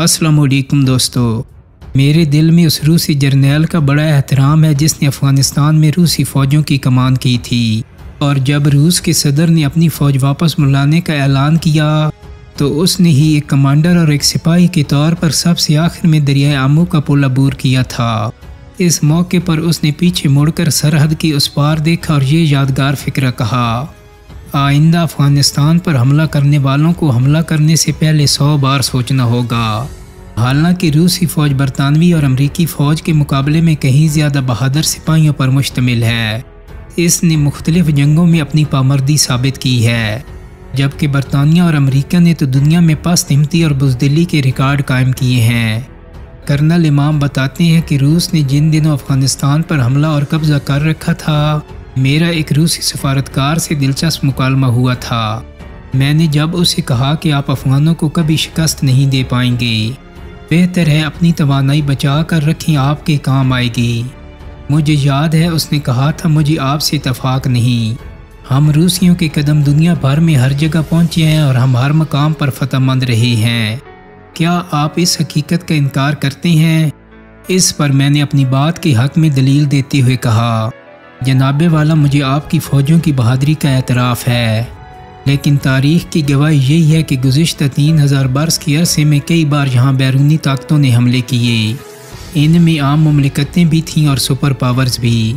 अस्सलामुअलैकुम दोस्तों, मेरे दिल में उस रूसी जर्नैल का बड़ा एहतराम है जिसने अफ़गानिस्तान में रूसी फ़ौजों की कमान की थी। और जब रूस के सदर ने अपनी फ़ौज वापस बुलाने का ऐलान किया तो उसने ही एक कमांडर और एक सिपाही के तौर पर सबसे आखिर में दरियाए आमू का पुल अबूर किया था। इस मौके पर उसने पीछे मुड़कर सरहद के उस पार देखा और ये यादगार फ़िक्र कहा, आइंदा अफ़गानिस्तान पर हमला करने वालों को हमला करने से पहले 100 बार सोचना होगा। हालांकि रूसी फ़ौज बरतानवी और अमरीकी फ़ौज के मुकाबले में कहीं ज़्यादा बहादुर सिपाहियों पर मुश्तमिल है। इसने मुख्तलिफ जंगों में अपनी पामर्दी साबित की है, जबकि बरतानिया और अमरीका ने तो दुनिया में पस्त हिम्मती और बुज़दिली के रिकॉर्ड कायम किए हैं। कर्नल इमाम बताते हैं कि रूस ने जिन दिनों अफ़गानिस्तान पर हमला और कब्ज़ा कर रखा था, मेरा एक रूसी सफारतकार से दिलचस्प मुकालमा हुआ था। मैंने जब उसे कहा कि आप अफ़गानों को कभी शिकस्त नहीं दे पाएंगे, बेहतर है अपनी तवानाई बचा कर रखें, आपके काम आएगी। मुझे याद है उसने कहा था, मुझे आपसे इत्तफाक नहीं, हम रूसियों के कदम दुनिया भर में हर जगह पहुँचे हैं और हम हर मकाम पर फतहमंद रहे हैं। क्या आप इस हकीकत का इनकार करते हैं? इस पर मैंने अपनी बात के हक़ में दलील देते हुए कहा, जनाबे वाला, मुझे आपकी फ़ौजों की बहादुरी का एतराफ़ है, लेकिन तारीख़ की गवाही यही है कि गुज़िश्ता 3000 बरस के अरसे में कई बार यहाँ बैरूनी ताकतों ने हमले किए। इनमें आम मुमलिकतें भी थीं और सुपर पावर्स भी।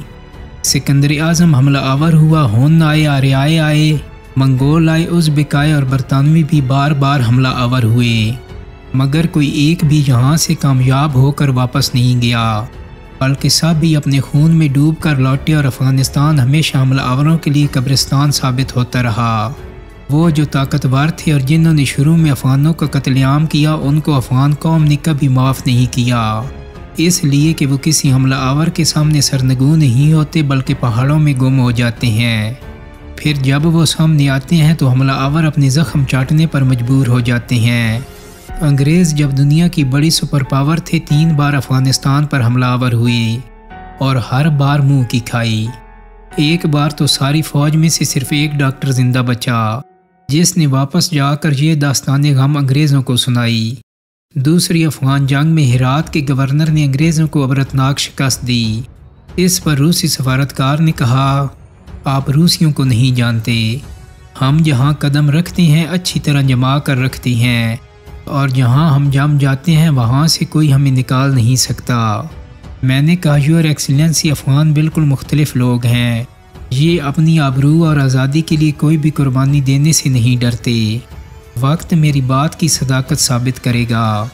सिकंदर आज़म हमला आवर हुआ, हुन आए, आर्याए आए, मंगोल आए, उज़्बेक आए और बरतानवी भी बार बार हमला आवर हुए, मगर कोई एक भी यहाँ से कामयाब होकर वापस नहीं गया, बल्कि सब भी अपने खून में डूब कर लौटे और अफ़गानिस्तान हमेशा हमलावरों के लिए कब्रिस्तान साबित होता रहा। वो जो ताकतवर थे और जिन्होंने शुरू में अफ़गानों का कत्लेआम किया, उनको अफ़गान कौम ने कभी माफ़ नहीं किया, इसलिए कि वो किसी हमलावर के सामने सरनगू नहीं होते बल्कि पहाड़ों में गुम हो जाते हैं। फिर जब वो सामने आते हैं तो हमलावर अपने ज़ख्म चाटने पर मजबूर हो जाते हैं। अंग्रेज़ जब दुनिया की बड़ी सुपर पावर थे, 3 बार अफ़गानिस्तान पर हमलावर हुए और हर बार मुंह की खाई। एक बार तो सारी फ़ौज में से सिर्फ एक डॉक्टर जिंदा बचा, जिसने वापस जाकर ये दास्ताने गम अंग्रेज़ों को सुनाई। दूसरी अफ़गान जंग में हेरात के गवर्नर ने अंग्रेज़ों को अबरतनाक शिकस्त दी। इस पर रूसी सफारतकार ने कहा, आप रूसियों को नहीं जानते, हम जहाँ कदम रखते हैं अच्छी तरह जमा कर रखते हैं, और जहाँ हम जम जाते हैं वहाँ से कोई हमें निकाल नहीं सकता। मैंने कहा, योर एक्सीलेंसी, अफ़गान बिल्कुल मुख्तलिफ लोग हैं, ये अपनी आबरू और आज़ादी के लिए कोई भी कुर्बानी देने से नहीं डरते। वक्त मेरी बात की सदाकत साबित करेगा।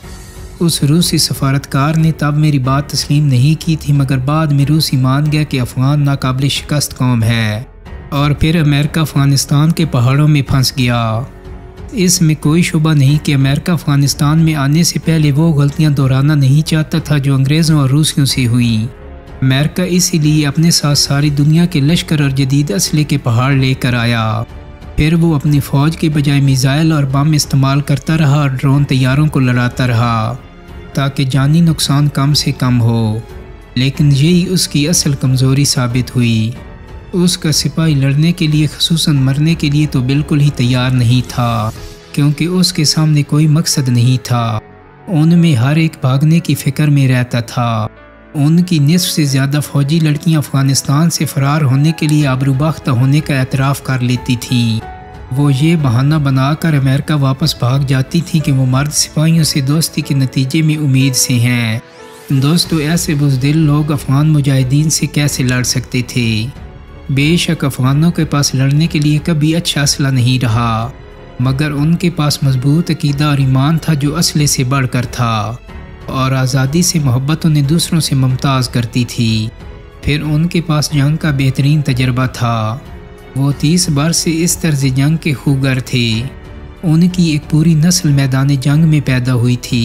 उस रूसी सफारतकार ने तब मेरी बात तस्लीम नहीं की थी, मगर बाद में रूसी मान गया कि अफ़गान नाकाबिल शिकस्त कौम है, और फिर अमेरिका अफ़गानिस्तान के पहाड़ों में फंस गया। इसमें कोई शुबा नहीं कि अमेरिका अफ़गानिस्तान में आने से पहले वो गलतियां दोहराना नहीं चाहता था जो अंग्रेज़ों और रूसियों से हुई। अमेरिका इसीलिए अपने साथ सारी दुनिया के लश्कर और जदीद असले के पहाड़ लेकर आया। फिर वो अपनी फ़ौज के बजाय मिसाइल और बम इस्तेमाल करता रहा और ड्रोन तैयारों को लड़ाता रहा ताकि जानी नुकसान कम से कम हो, लेकिन यही उसकी असल कमज़ोरी साबित हुई। उसका सिपाही लड़ने के लिए, ख़ुसूसन मरने के लिए तो बिल्कुल ही तैयार नहीं था, क्योंकि उसके सामने कोई मकसद नहीं था। उनमें हर एक भागने की फ़िक्र में रहता था। उनकी निस्फ से ज़्यादा फ़ौजी लड़कियां अफ़गानिस्तान से फ़रार होने के लिए आबरूबाख्ता होने का एतराफ़ कर लेती थीं। वो ये बहाना बनाकर अमेरिका वापस भाग जाती थीं कि वो मर्द सिपाहियों से दोस्ती के नतीजे में उम्मीद से हैं। दोस्तों, ऐसे बुज़दिल लोग अफ़गान मुजाहिदीन से कैसे लड़ सकते थे? बेशक अफ़गानों के पास लड़ने के लिए कभी अच्छा असला नहीं रहा, मगर उनके पास मजबूत अकीदा और ईमान था जो असले से बढ़कर था, और आज़ादी से मोहब्बत उन्हें दूसरों से मुमताज़ करती थी। फिर उनके पास जंग का बेहतरीन तजर्बा था। वो 30 बरस से इस तर्ज जंग के खूगर थे। उनकी एक पूरी नस्ल मैदान जंग में पैदा हुई थी।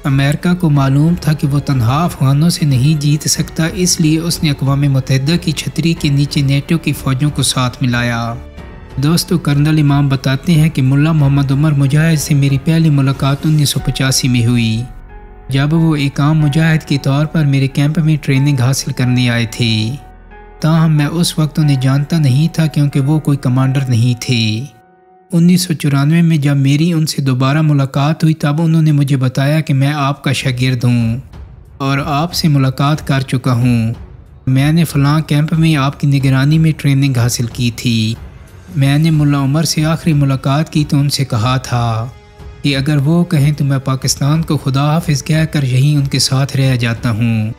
अमेरिका को मालूम था कि वो तन्हा अफ़गानों से नहीं जीत सकता, इसलिए उसने अक़वाम मुत्तहिदा की छतरी के नीचे नेटो की फ़ौजों को साथ मिलाया। दोस्तों, कर्नल इमाम बताते हैं कि मुल्ला मोहम्मद उमर मुजाहिद से मेरी पहली मुलाकात 1985 में हुई, जब वो एक आम मुजाहिद के तौर पर मेरे कैंप में ट्रेनिंग हासिल करने आए थे। ताहम मैं उस वक्त उन्हें जानता नहीं था, क्योंकि वो कोई कमांडर नहीं थे। 1994 में जब मेरी उनसे दोबारा मुलाकात हुई तब उन्होंने मुझे बताया कि मैं आपका शागिर्द हूँ और आपसे मुलाकात कर चुका हूँ। मैंने फ़लाँ कैंप में आपकी निगरानी में ट्रेनिंग हासिल की थी। मैंने मुल्ला उमर से आखिरी मुलाकात की तो उनसे कहा था कि अगर वो कहें तो मैं पाकिस्तान को खुदा हाफिज़ कहकर यहीं उनके साथ रह जाता हूँ।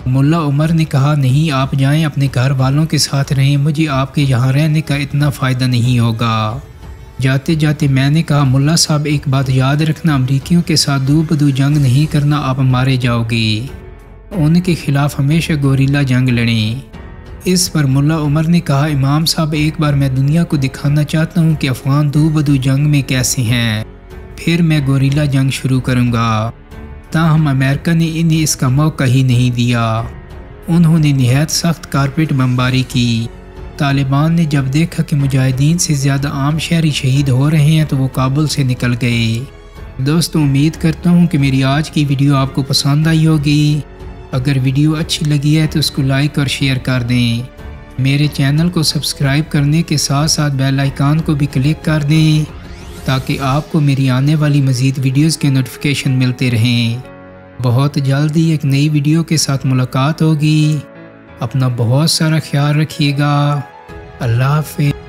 मुल्ला उमर ने कहा, नहीं, आप जाएं, अपने घर वालों के साथ रहें, मुझे आपके यहाँ रहने का इतना फ़ायदा नहीं होगा। जाते जाते मैंने कहा, मुल्ला साहब एक बात याद रखना, अमरीकियों के साथ दू बदू जंग नहीं करना, आप मारे जाओगे। उनके खिलाफ हमेशा गोरीला जंग लड़ें। इस पर मुल्ला उमर ने कहा, इमाम साहब एक बार मैं दुनिया को दिखाना चाहता हूँ कि अफ़गान दू बदू जंग में कैसे हैं, फिर मैं गोरीला जंग शुरू करूँगा। ताहम अमेरिका ने इन्हें इसका मौका ही नहीं दिया। उन्होंने निहायत सख्त कारपेट बमबारी की। तालिबान ने जब देखा कि मुजाहिदीन से ज़्यादा आम शहरी शहीद हो रहे हैं तो वो काबुल से निकल गए। दोस्तों, उम्मीद करता हूँ कि मेरी आज की वीडियो आपको पसंद आई होगी। अगर वीडियो अच्छी लगी है तो उसको लाइक और शेयर कर दें। मेरे चैनल को सब्सक्राइब करने के साथ साथ बेल आइकन को भी क्लिक कर दें ताकि आपको मेरी आने वाली मज़ीद वीडियोज़ के नोटिफिकेशन मिलते रहें। बहुत जल्दी एक नई वीडियो के साथ मुलाकात होगी। अपना बहुत सारा ख्याल रखिएगा। अल्लाह हाफ़िज़।